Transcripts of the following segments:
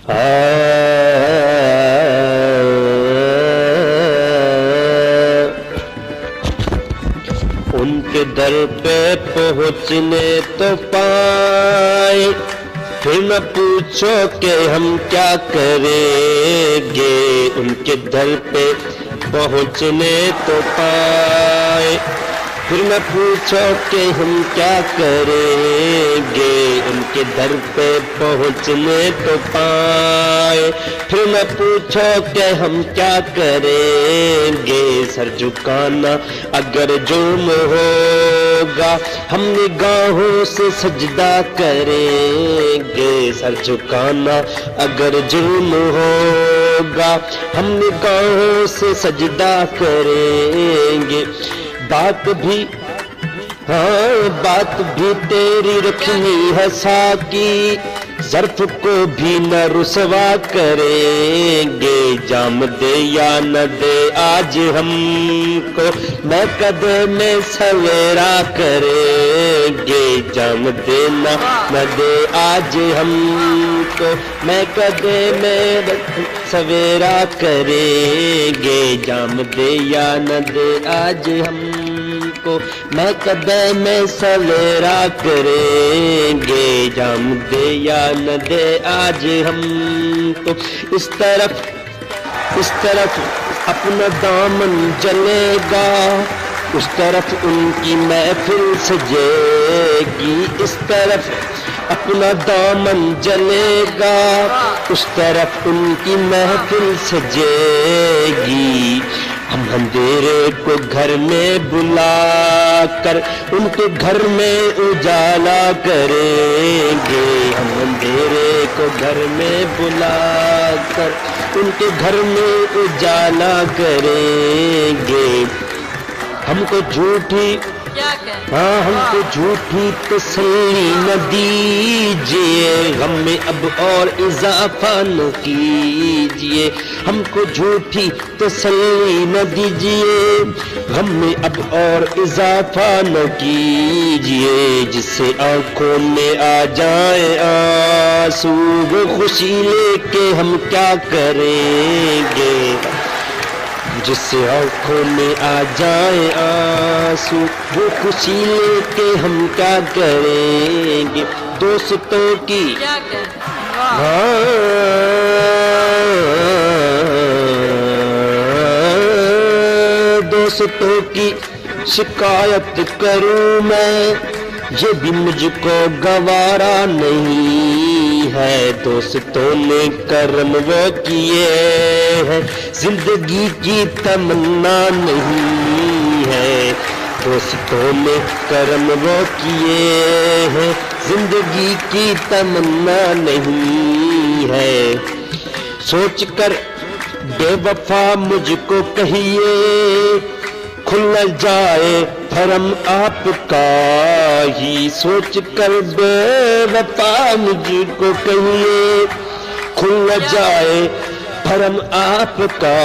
ان کے در پہ پہنچنے تو پائے، پھر نہ پوچھو کہ ہم کیا کریں گے، ان کے در پہ پہنچنے تو پائے، پھر نہ پوچھو کہ ہم کیا کریں گے، ان کے در پہ پہنچنے تو پائے، پھر نہ پوچھو کہ ہم کیا کریں گے، سر جھکانا اگر جرم ہوگا ہم نگاہوں سے سجدہ کریں گے، سر جھکانا اگر جرم ہوگا ہم نگاہوں سے سجدہ کریں گے، بات بھی تیری رکھنی ہے ساقی، ظرف کو بھی نہ رسوا کریں گے، جام دے یا نہ دے آج ہم کو میں قدر میں سویرا کریں گے، جام دے نہ دے آج ہم کو میں قدر میں سویرا کریں گے، جام دے یا نہ دے آج ہم کو میں قدم میں سویرا کریں گے، جام دے یا نہ دے آج ہم کو، اس طرف اپنا دامن جلے گا، اس طرف ان کی محفل سجے گی، اس طرف اپنا دامن جلے گا، اس طرف ان کی محفل سجے گی، ہم اندھیرے کو گھر میں بلا کر ان کے گھر میں اجالا کریں گے، ہم اندھیرے کو گھر میں بلا کر ان کے گھر میں اجالا کریں گے، ہم کو جھوٹی تسلی نہ دیجیے، غم میں اب اور اضافہ نہ کیجیے، ہم کو جھوٹی تسلی نہ دیجیے، غم میں اب اور اضافہ نہ کیجیے، جس سے آنکھوں میں آ جائیں آنسو وہ خوشی لے کے ہم کیا کریں گے، جس سے آنکھوں میں آ جائیں آنسو وہ خوشی لے کے ہم کیا کریں گے، دوستوں کی دوستوں کی شکایت کروں میں، یہ بھی مجھ کو گوارا نہیں ہے، دوستوں نے کرم وہ کیے ہیں زندگی کی تمنا نہیں ہے، دوستوں نے کرم وہ کیے ہیں زندگی کی تمنا نہیں ہے، سوچ کر بے وفا مجھ کو کہیے کھل جائے بھرم آپ کا ہی، سوچ کر بے وفا مجھ کو کہیے کھل جائے بھرم آپ کا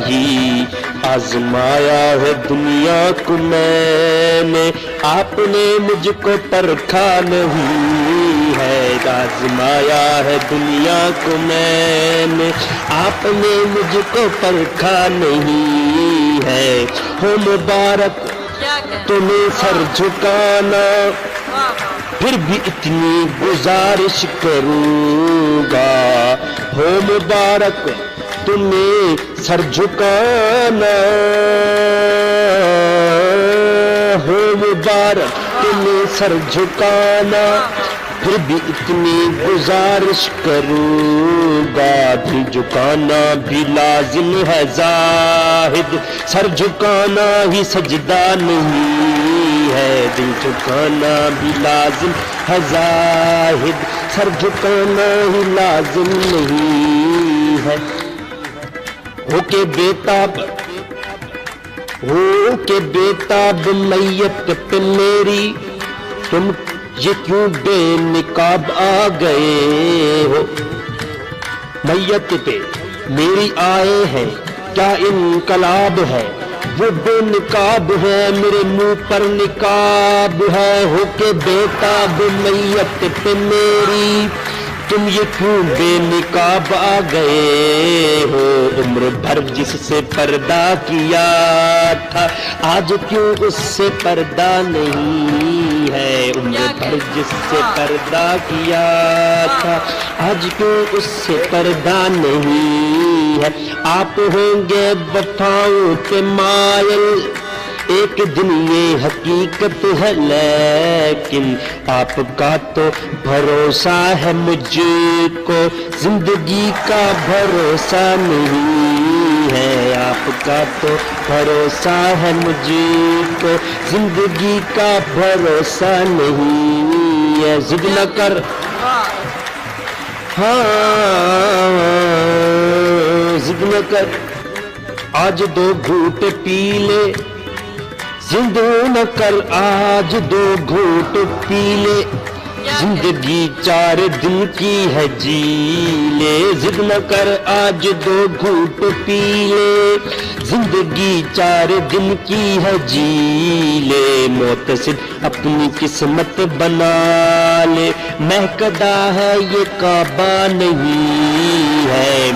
ہی، آزمایا ہے دنیا کو میں نے آپ نے مجھ کو پرکھا نہیں ہے، آزمایا ہے دنیا کو میں نے آپ نے مجھ کو پرکھا نہیں ہے، ہو مبارک تمہیں سر جھکانا، پھر بھی اتنی گزارش کروں گا، ہو مبارک تمہیں سر جھکانا، ہو مبارک تمہیں سر جھکانا، پھر بھی اتنی گزارش کروں گا، دل جھکانا بھی لازم ہے زاہد، سر جھکانا ہی سجدہ نہیں ہے، دل جھکانا بھی لازم ہے زاہد، سر جھکانا ہی لازم نہیں ہے، ہو کے بیتاب میت پہ میری تم یہ کیوں بے نقاب آ گئے ہو، میت پہ میری آئے ہیں کیا انقلاب ہے، وہ بے نقاب ہے میرے منہ پر نقاب ہے، ہو کے بیتاب میت پہ میری تم یہ کیوں بے نقاب آ گئے ہو، عمر بھر جس سے پردہ کیا تھا آج کیوں اس سے پردہ نہیں ہے، عمر بھر جس سے پردہ کیا تھا آج کیوں اس سے پردہ نہیں ہے۔ آپ ہوں گے وفاؤں کے مائل ایک دن یہ حقیقت ہے، لیکن آپ کا تو بھروسہ ہے مجھ کو زندگی کا بھروسہ نہیں ہے، آپ کا تو بھروسہ ہے مجھ کو زندگی کا بھروسہ نہیں ہے۔ ضد نہ کر ہاں ضد نہ کر آج دو گھونٹ پی لے، ضد نہ کر آج دو گھونٹ پی لے، زندگی 4 دن کی ہے جی لے، ضد نہ کر آج دو گھونٹ پی لے، زندگی 4 دن کی ہے جی لے، محتسب اپنی قسمت بنا لے، مہکدا ہے یہ کعبہ نہیں ہے،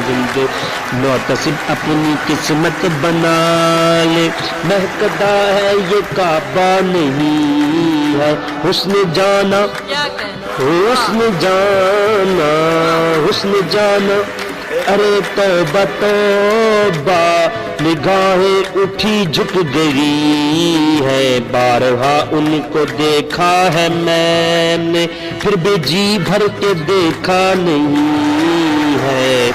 محتسب اپنی قسمت بنا لے، مہکدا ہے یہ کعبہ نہیں ہے، حسن جانا حسن جانا حسن جانا، ارے توبہ توبہ نگاہیں اٹھی جھک گئی ہے، بارہا ان کو دیکھا ہے میں نے پھر بھی جی بھر کے دیکھا نہیں ہے،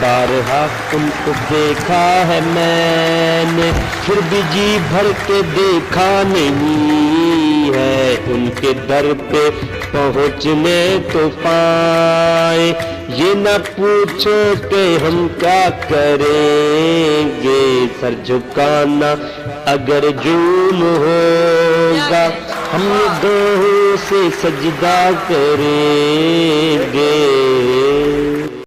بارہا ان کو دیکھا ہے میں نے پھر بھی جی بھر کے دیکھا نہیں ہے، ان کے در پہ پہنچنے تو پائے یہ نہ پوچھو کہ ہم کیا کریں گے، سر جھکانا اگر جرم ہوگا ہم نگاہوں سے سجدہ کریں گے۔